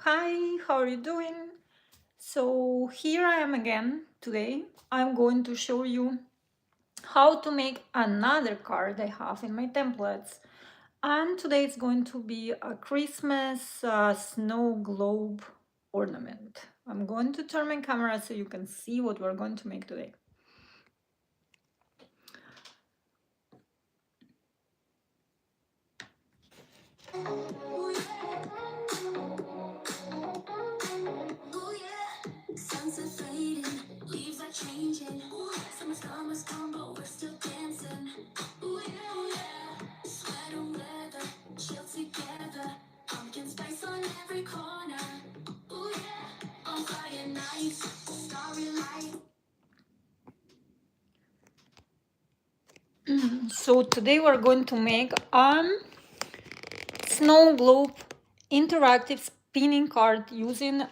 Hi, how are you doing? So here I am again today. I'm going to show you how to make another card I have in my templates. And today it's going to be a Christmas snow globe ornament. I'm going to turn my camera so you can see what we're going to make today. Changing. Summer's gone, but we're still dancing. Ooh yeah. Sweat and weather, chill together. Pumpkin spice on every corner. Ooh yeah. On fire nights, starry light. So today we're going to make snow globe interactive spinning card using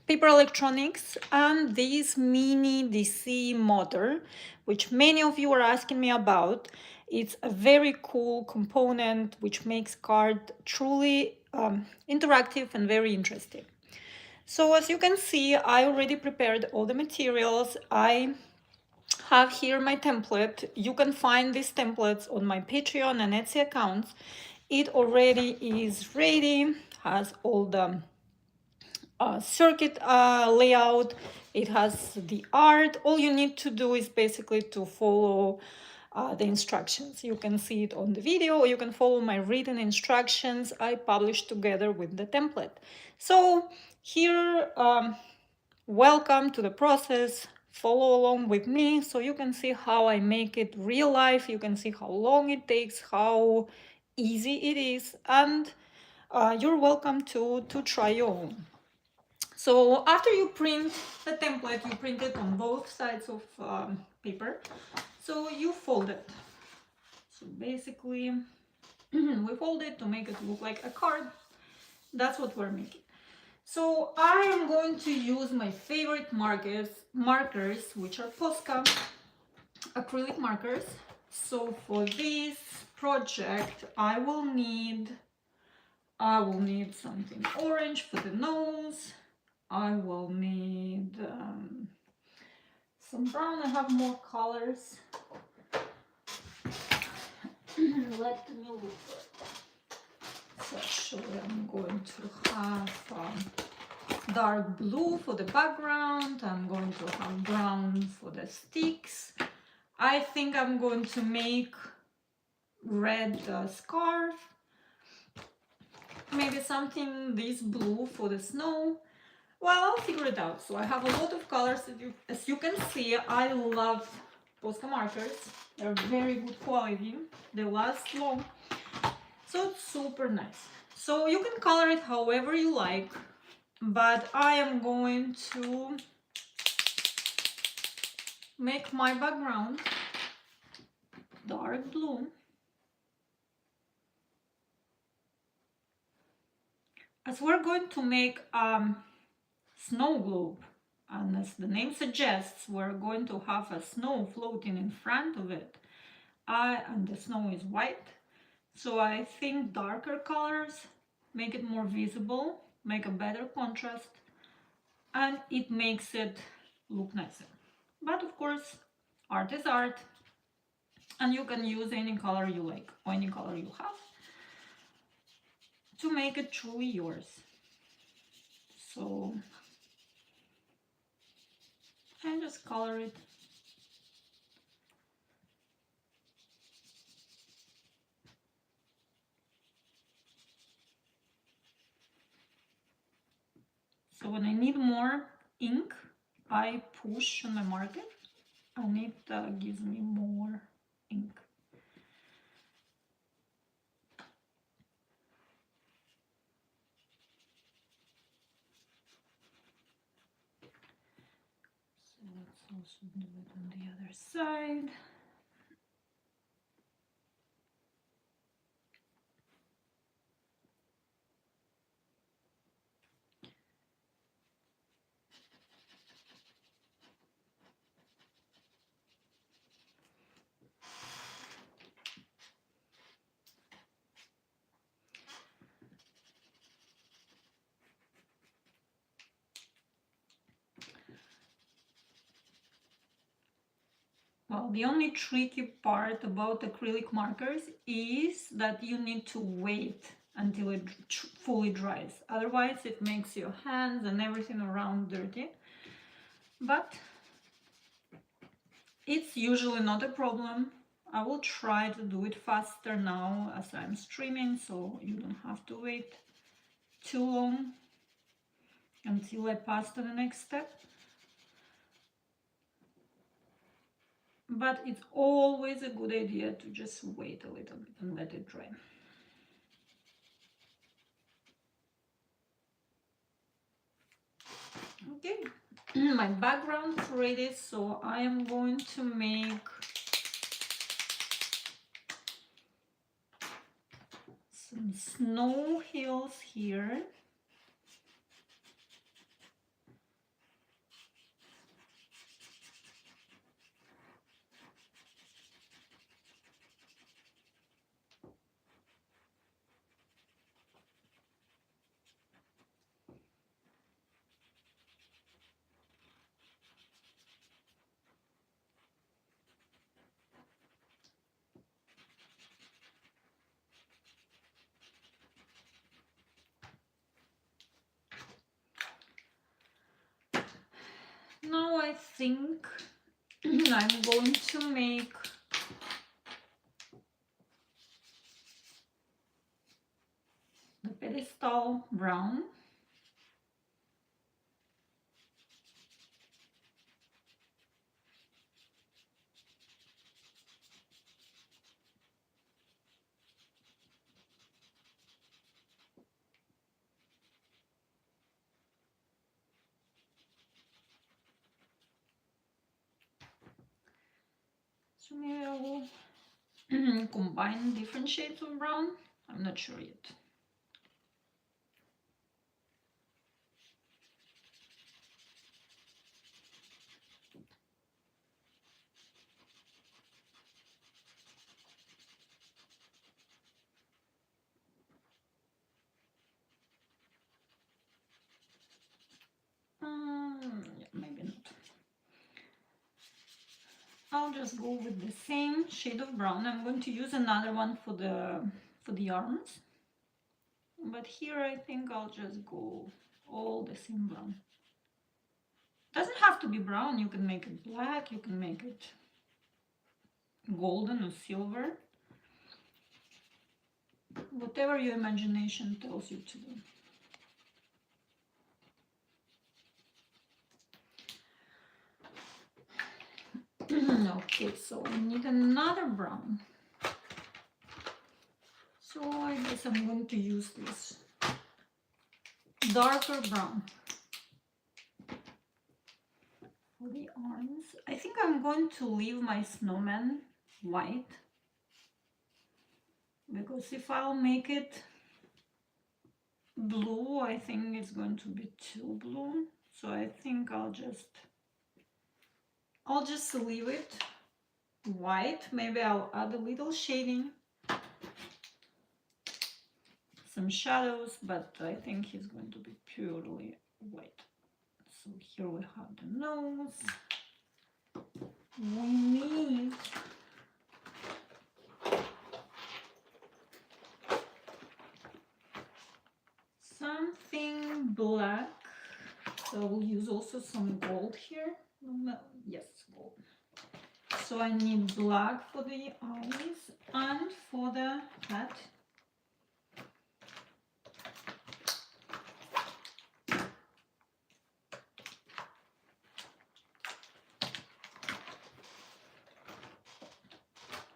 paper electronics and this mini DC motor, which many of you are asking me about. It's a very cool component which makes card truly interactive and very interesting. So as you can see, I already prepared all the materials. I have here my template. You can find these templates on my Patreon and Etsy accounts. It already is ready, has all the circuit layout, it has the art. All you need to do is basically to follow the instructions. You can see it on the video, or you can follow my written instructions I published together with the template. So here, welcome to the process. Follow along with me so you can see how I make it real life. You can see how long it takes, how easy it is, and you're welcome to try your own. So after you print the template, you print it on both sides of paper. So you fold it. So basically, we fold it to make it look like a card. That's what we're making. So I am going to use my favorite markers, which are Posca acrylic markers. So for this project, I will need something orange for the nose. I will need some brown. I have more colors. Let me look. So actually I'm going to have dark blue for the background. I'm going to have brown for the sticks. I think I'm going to make red scarf. Maybe something this blue for the snow. Well, I'll figure it out. So I have a lot of colors. As you can see, I love Posca markers. They're very good quality. They last long. So it's super nice. So you can color it however you like, but I am going to make my background dark blue. As we're going to make snow globe, and as the name suggests, we're going to have a snow floating in front of it, and the snow is white. So I think darker colors make it more visible, make a better contrast, and it makes it look nicer. But of course, art is art, and you can use any color you like or any color you have to make it truly yours. So I just color it. So when I need more ink, I push on my marker and it gives me more ink. So let's also do it on the other side. Well, the only tricky part about acrylic markers is that you need to wait until it fully dries. Otherwise, it makes your hands and everything around dirty. But it's usually not a problem. I will try to do it faster now as I'm streaming, so you don't have to wait too long until I pass to the next step. But it's always a good idea to just wait a little bit and let it dry. Okay, my background is ready, so I am going to make some snow hills here. Now I think I'm going to make the pedestal brown. So maybe I will combine different shades of brown. I'm not sure yet. Yeah, maybe not. I'll just go with the same shade of brown. I'm going to use another one for the arms. But here I think I'll just go all the same brown. Doesn't have to be brown, you can make it black, you can make it golden or silver. Whatever your imagination tells you to do. Okay, so I need another brown. So I guess I'm going to use this darker brown for the arms. I think I'm going to leave my snowman white, because if I'll make it blue, I think it's going to be too blue. So I think I'll just leave it white. Maybe I'll add a little shading, some shadows, but I think he's going to be purely white. So here we have the nose. We need something black. So we'll use also some gold here. Yes, gold. So I need black for the eyes and for the hat.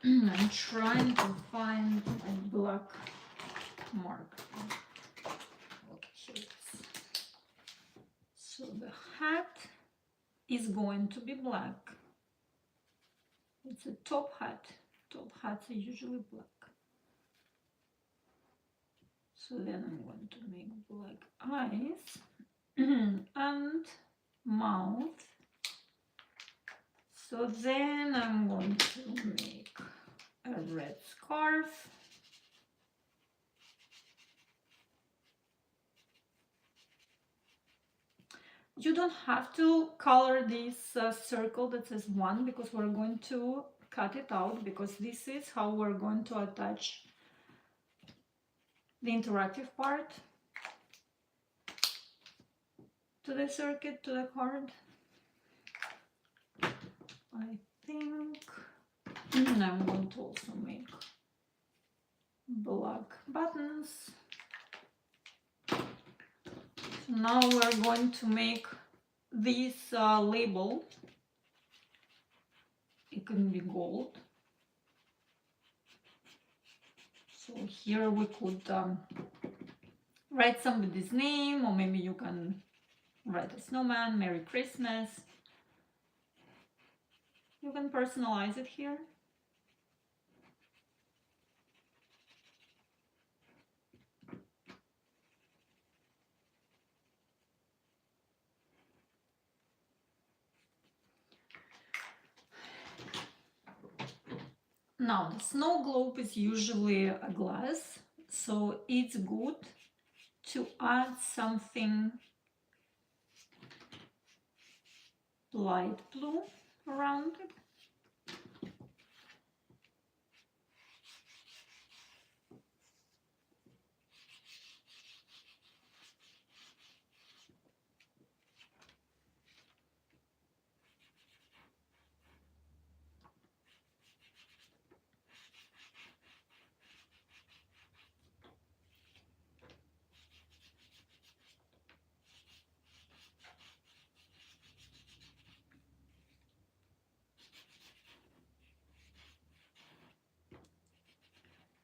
I'm trying to find a black marker. Okay, here it is. So the hat is going to be black. It's a top hat. Top hats are usually black. So then I'm going to make black eyes and mouth. So then I'm going to make a red scarf. You don't have to color this circle that says 1 because we're going to cut it out, because this is how we're going to attach the interactive part to the circuit, to the card. I think I'm going to also make black buttons. So now we're going to make this label. It can be gold. So here we could write somebody's name, or maybe you can write a snowman, Merry Christmas. You can personalize it here. Now, the snow globe is usually a glass, so it's good to add something light blue around it.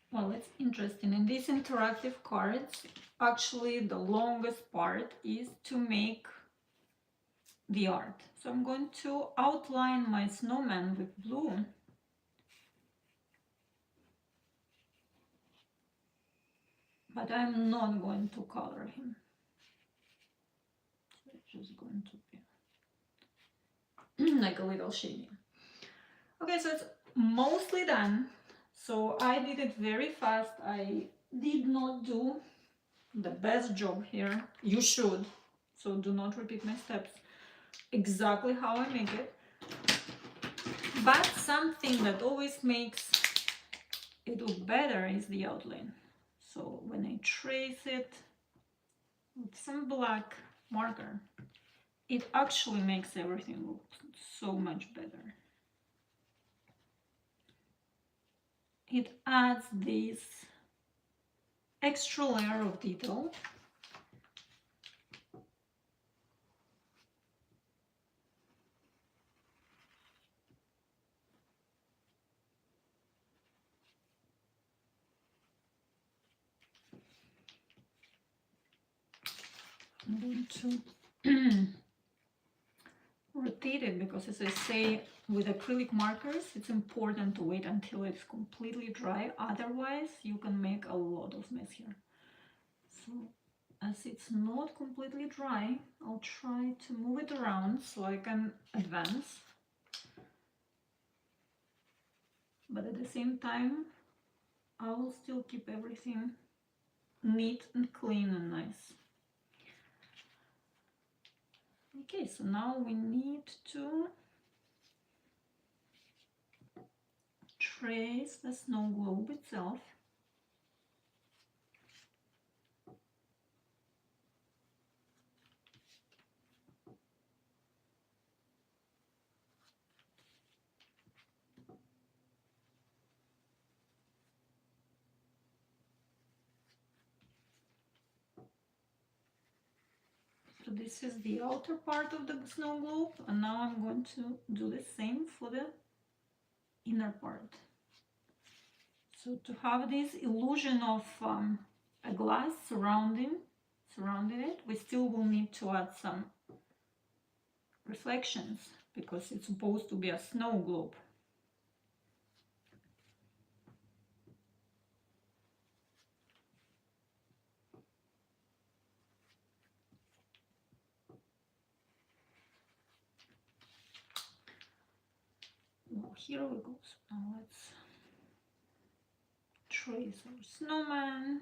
Well, it's interesting. In these interactive cards, actually the longest part is to make the art. So I'm going to outline my snowman with blue. But I'm not going to color him. So it's just going to be like a little shading. Okay, so it's mostly done. So I did it very fast. I did not do the best job here. You should. So do not repeat my steps exactly how I make it. But something that always makes it look better is the outline. So when I trace it with some black marker, it actually makes everything look so much better. It adds this extra layer of detail. I'm going to rotate it because, as I say, with acrylic markers, it's important to wait until it's completely dry. Otherwise, you can make a lot of mess here. So, as it's not completely dry, I'll try to move it around so I can advance. But at the same time, I will still keep everything neat and clean and nice. Okay, so now we need to trace the snow globe itself. So this is the outer part of the snow globe, and now I'm going to do the same for the inner part. So to have this illusion of a glass surrounding it, we still will need to add some reflections because it's supposed to be a snow globe. Well, here we go. So now let's trace our snowman.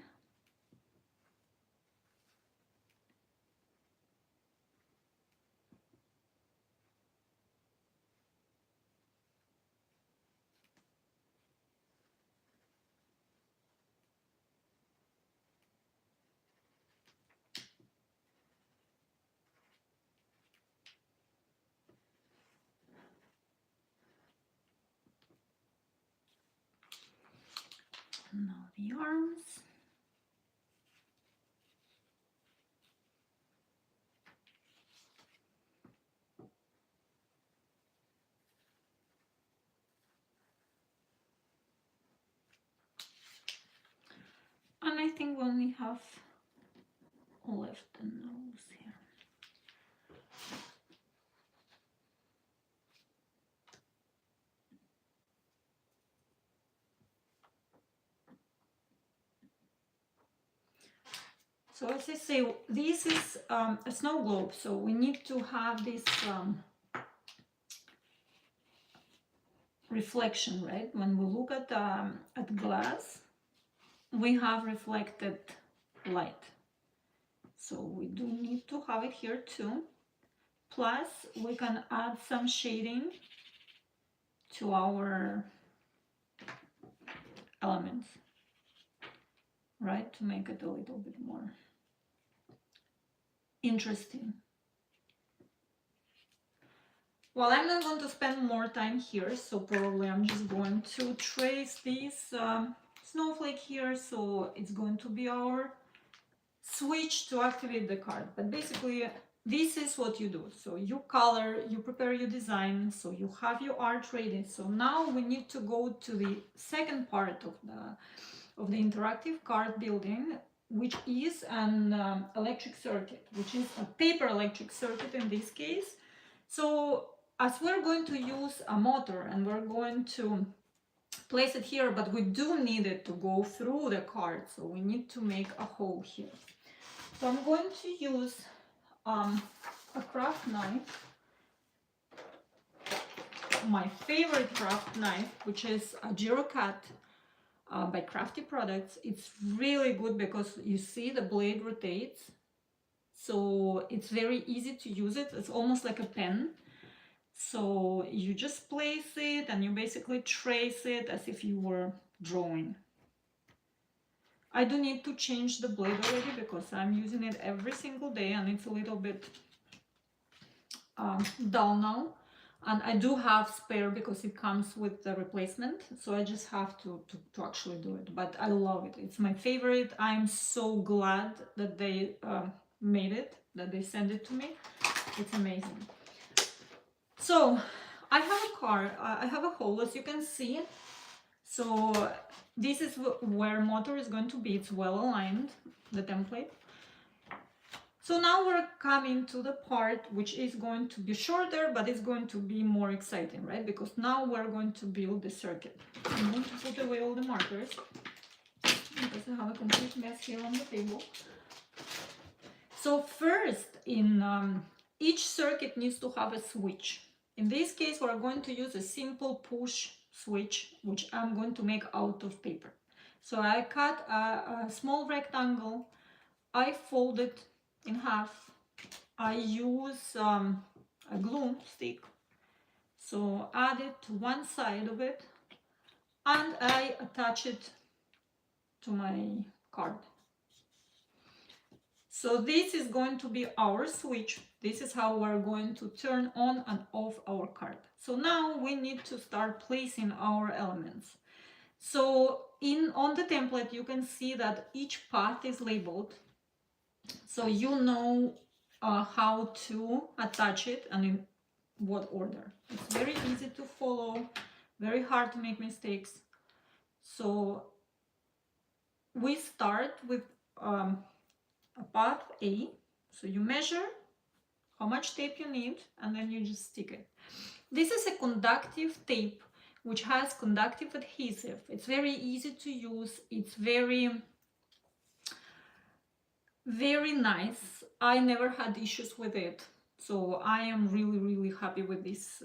the arms. And I think we only have left the nose here. So as I say, this is a snow globe, so we need to have this reflection, right? When we look at glass, we have reflected light. So we do need to have it here too. Plus, we can add some shading to our elements, right? To make it a little bit more interesting. Well, I'm not going to spend more time here, so probably I'm just going to trace this snowflake here. So it's going to be our switch to activate the card. But basically, this is what you do. So you color, you prepare your design, so you have your art ready. So now we need to go to the second part of the interactive card building, which is an electric circuit, which is a paper electric circuit in this case. So as we're going to use a motor and we're going to place it here, but we do need it to go through the card, so we need to make a hole here. So I'm going to use a craft knife, my favorite craft knife, which is a GeroCut by Crafty Products. It's really good because you see the blade rotates, so it's very easy to use it. It's almost like a pen. So you just place it and you basically trace it as if you were drawing. I do need to change the blade already because I'm using it every single day and it's a little bit dull now. And I do have spare because it comes with the replacement. So I just have to actually do it. But I love it. It's my favorite. I'm so glad that they made it, that they sent it to me. It's amazing. So I have a card, I have a hole, as you can see. So this is where motor is going to be. It's well aligned, the template. So now we're coming to the part which is going to be shorter, but it's going to be more exciting, right? Because now we're going to build the circuit. I'm going to put away all the markers because I have a complete mess here on the table. So first, in each circuit needs to have a switch. In this case, we're going to use a simple push switch, which I'm going to make out of paper. So I cut a small rectangle, I fold it in half, I use a glue stick, so add it to one side of it, and I attach it to my card. So this is going to be our switch. This is how we're going to turn on and off our card. So now we need to start placing our elements. So on the template, you can see that each path is labeled. So you know how to attach it and in what order. It's very easy to follow, very hard to make mistakes. So we start with a path A. So you measure how much tape you need and then you just stick it. This is a conductive tape which has conductive adhesive. It's very easy to use. It's very nice. I never had issues with it. So I am really happy with this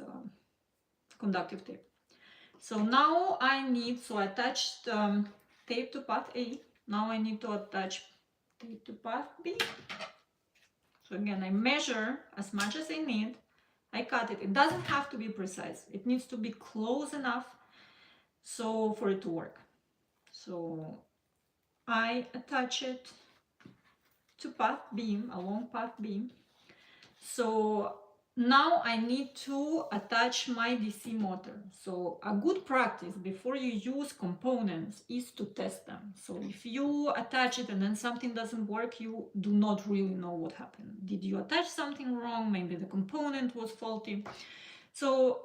conductive tape. So now I attached tape to path A. Now I need to attach tape to path B. So again, I measure as much as I need. I cut it. It doesn't have to be precise. It needs to be close enough so for it to work. So I attach it to path B, a long path B. So now I need to attach my DC motor. So a good practice before you use components is to test them. So if you attach it and then something doesn't work, you do not really know what happened. Did you attach something wrong? Maybe the component was faulty. So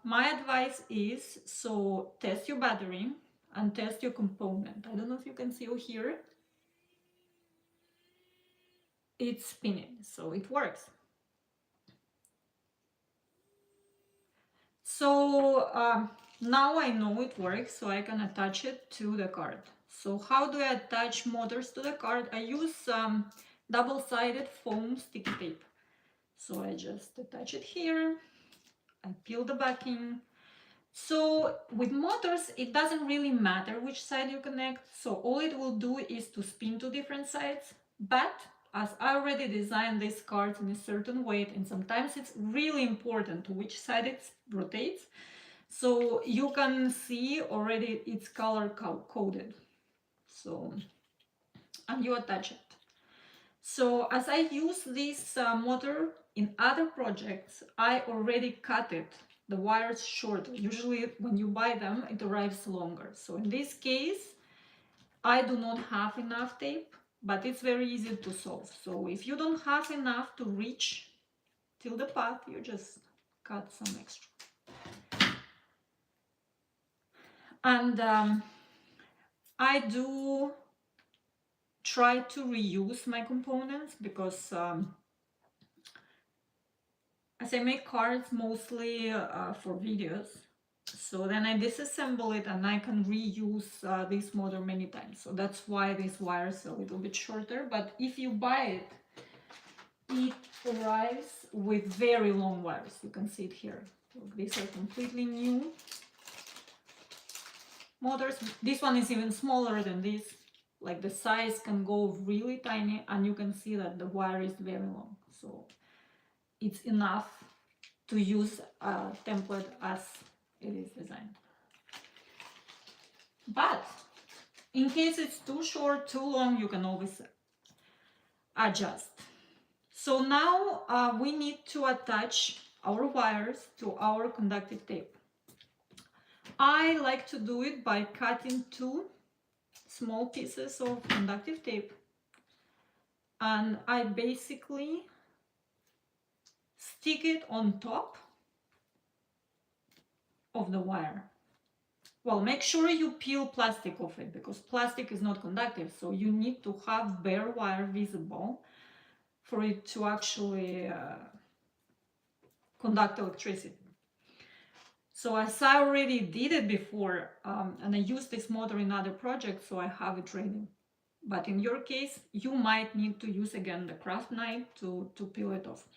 my advice is, so test your battery and test your component. I don't know if you can see here. It's spinning, so it works. So now I know it works, so I can attach it to the card. So how do I attach motors to the card? I use double-sided foam sticky tape. So I just attach it here. I peel the backing. So with motors, it doesn't really matter which side you connect. So all it will do is to spin to different sides. But as I already designed these cards in a certain way, and sometimes it's really important to which side it rotates. So you can see already it's color coded. So, and you attach it. So as I use this motor in other projects, I already cut it, the wires shorter. Usually when you buy them, it arrives longer. So in this case, I do not have enough tape, but it's very easy to solve. So if you don't have enough to reach till the path, you just cut some extra. And I do try to reuse my components because as I make cards mostly for videos, so then I disassemble it and I can reuse this motor many times. So that's why this wire is a little bit shorter. But if you buy it, it arrives with very long wires. You can see it here. Look, these are completely new motors. This one is even smaller than this. Like the size can go really tiny, and you can see that the wire is very long. So it's enough to use a template as it is designed. But in case it's too short, too long, you can always adjust. So now we need to attach our wires to our conductive tape. I like to do it by cutting two small pieces of conductive tape, and I basically stick it on top of the wire. Well, make sure you peel plastic off it because plastic is not conductive, so you need to have bare wire visible for it to actually conduct electricity. So as I already did it before, and I used this motor in other projects, so I have it ready. But in your case, you might need to use again the craft knife to peel it off.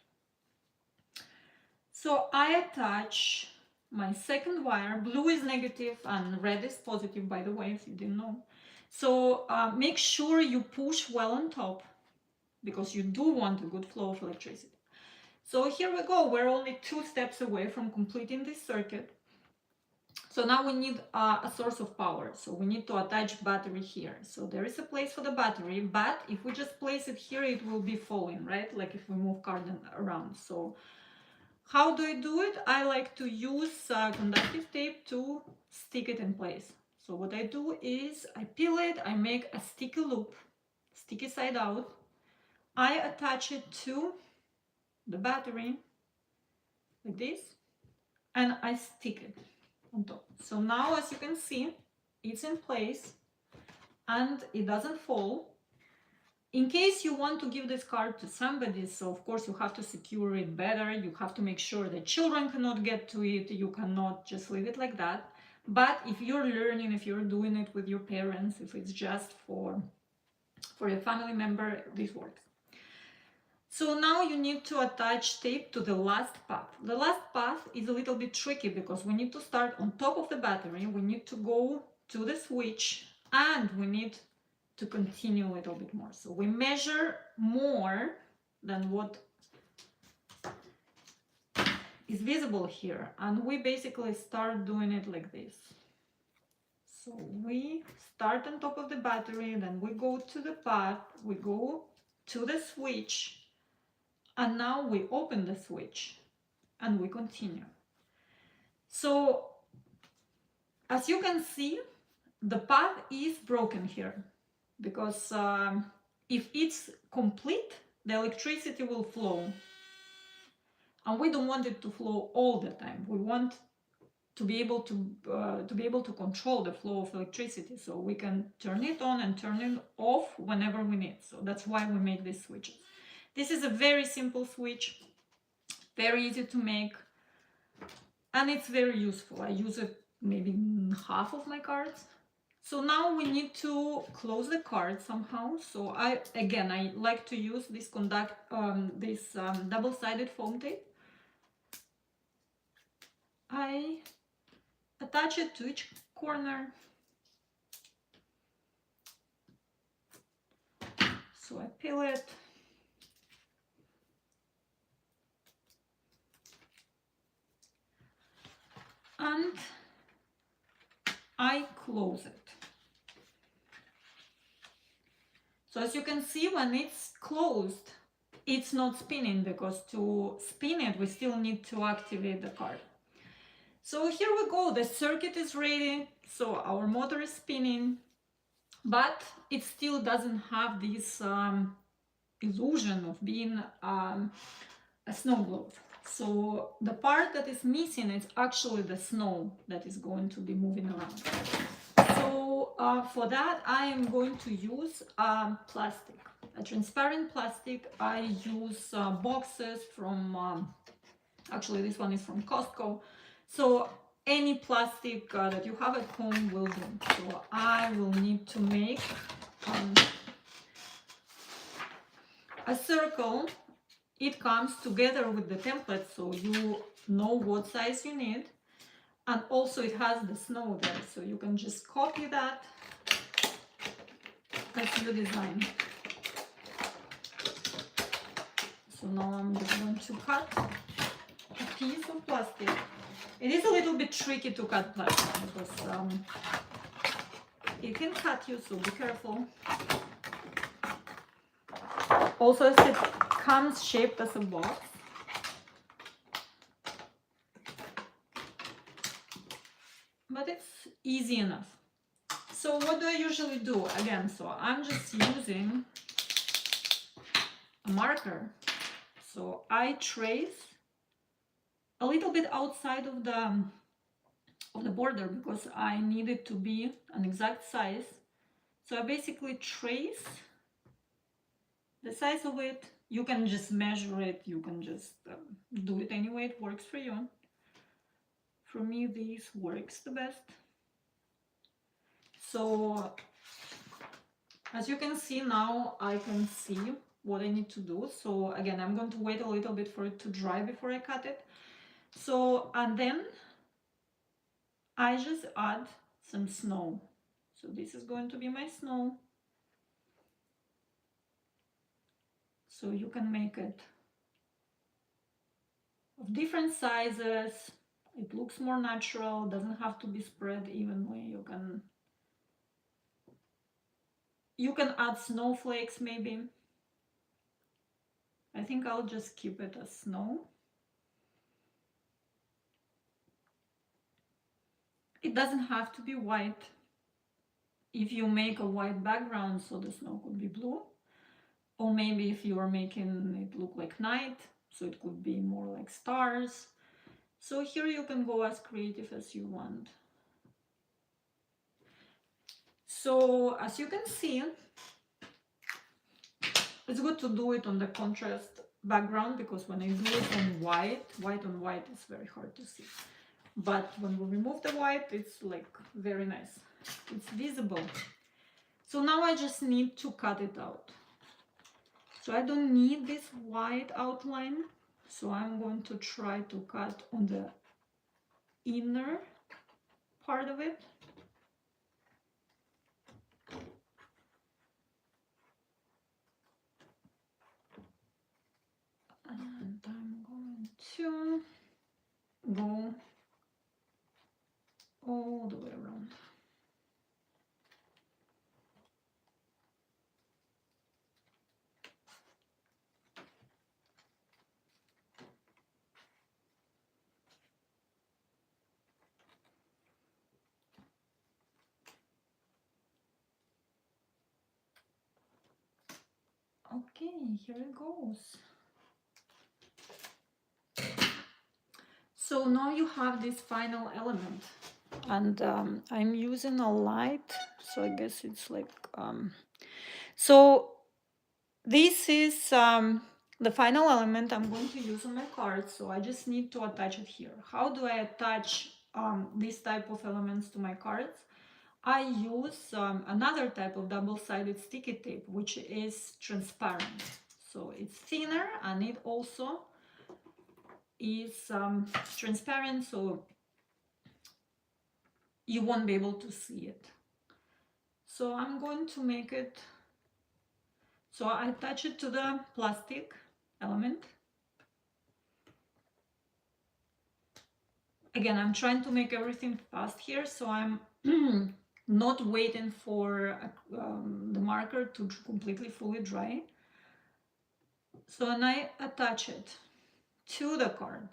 So I attach my second wire. Blue is negative and red is positive, by the way, if you didn't know. So make sure you push well on top because you do want a good flow of electricity. So here we go. We're only 2 steps away from completing this circuit. So now we need a source of power. So we need to attach battery here. So there is a place for the battery, but if we just place it here, it will be falling, right? Like if we move card around. So how do I do it? I like to use conductive tape to stick it in place. So what I do is I peel it, I make a sticky loop, sticky side out. I attach it to the battery like this, and I stick it on top. So now, as you can see, it's in place and it doesn't fall. In case you want to give this card to somebody, so of course you have to secure it better. You have to make sure that children cannot get to it. You cannot just leave it like that. But if you're learning, if you're doing it with your parents, if it's just for a family member, this works. So now you need to attach tape to the last path. The last path is a little bit tricky because we need to start on top of the battery, we need to go to the switch, and we need to continue a little bit more. So we measure more than what is visible here, and we basically start doing it like this. So we start on top of the battery, then we go to the path, we go to the switch, and now we open the switch. and we continue. So as you can see, the path is broken here, because if it's complete, the electricity will flow, and we don't want it to flow all the time. We want to be able to control the flow of electricity, so we can turn it on and turn it off whenever we need. So that's why we make these switches. This is a very simple switch, very easy to make, and it's very useful. I use it maybe in half of my cards. So now we need to close the card somehow. So I like to use this double-sided foam tape. I attach it to each corner. So I peel it. And I close it. So as you can see, when it's closed, it's not spinning, because to spin it, we still need to activate the card. So here we go, the circuit is ready. So our motor is spinning, but it still doesn't have this illusion of being a snow globe. So the part that is missing is actually the snow that is going to be moving around. So for that, I am going to use plastic, a transparent plastic. I use boxes from, actually this one is from Costco. So any plastic that you have at home will do. So I will need to make a circle. It comes together with the template, so you know what size you need. And also it has the snow there, so you can just copy that as you design. So now I'm just going to cut a piece of plastic. It is a little bit tricky to cut plastic, because it can cut you, so be careful. Also, as it comes shaped as a box, but it's easy enough. So what do I usually do? Again, so I'm just using a marker. So I trace a little bit outside of the border, because I need it to be an exact size. So I basically trace the size of it. You can just measure it, you can just do it any way it works for you. For me, this works the best. So as you can see now, I can see what I need to do. So again, I'm going to wait a little bit for it to dry before I cut it. So, and then I just add some snow. So this is going to be my snow. So you can make it of different sizes. It looks more natural, doesn't have to be spread evenly. You can add snowflakes maybe. I think I'll just keep it as snow. It doesn't have to be white. If you make a white background, so the snow could be blue. Or maybe if you are making it look like night, so it could be more like stars. So here you can go as creative as you want. So as you can see, it's good to do it on the contrast background, because when I do it on white on white is very hard to see. But when we remove the white, it's like very nice. It's visible. So now I just need to cut it out. So I don't need this white outline. So I'm going to try to cut on the inner part of it. And I'm going to go all the way around. Okay, here it goes. So now you have this final element, and I'm using a light, so I guess it's like so this is the final element I'm going to use on my card, so I just need to attach it here. How do I attach this type of elements to my cards? I use another type of double-sided sticky tape, which is transparent. So it's thinner and it also is transparent, so you won't be able to see it. So I'm going to make it, so I attach it to the plastic element. Again, I'm trying to make everything fast here, so I'm not waiting for the marker to completely fully dry. So when I attach it to the card,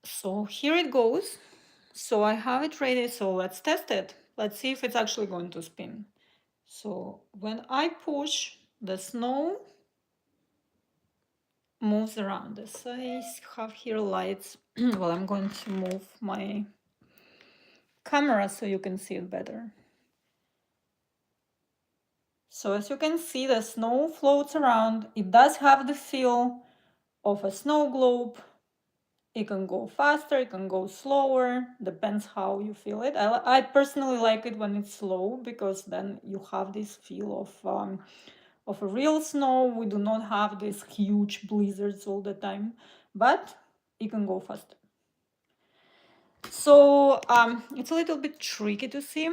so here it goes. So I have it ready, so let's test it. Let's see if it's actually going to spin. So when I push, the snow moves around. As I have here lights, well, I'm going to move my camera so you can see it better. So as you can see, the snow floats around. It does have the feel of a snow globe. It can go faster, it can go slower, depends how you feel it. I personally like it when it's slow, because then you have this feel of a real snow. We do not have these huge blizzards all the time, but it can go faster. So it's a little bit tricky to see.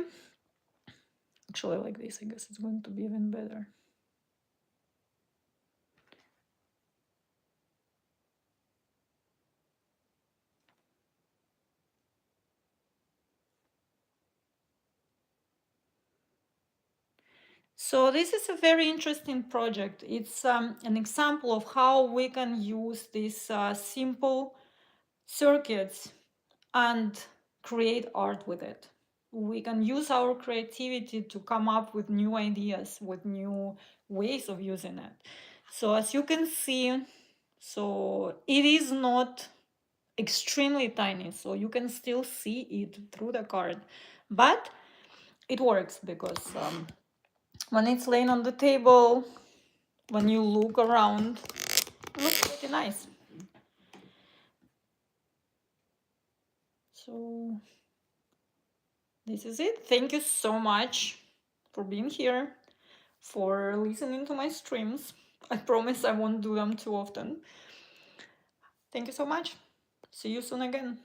Actually, like this, I guess it's going to be even better. So this is a very interesting project. It's an example of how we can use these simple circuits and create art with it. We can use our creativity to come up with new ideas, with new ways of using it. So as you can see, so it is not extremely tiny, so you can still see it through the card, but it works because when it's laying on the table, when you look around, it looks pretty nice. So this is it. Thank you so much for being here, for listening to my streams. I promise I won't do them too often. Thank you so much. See you soon again.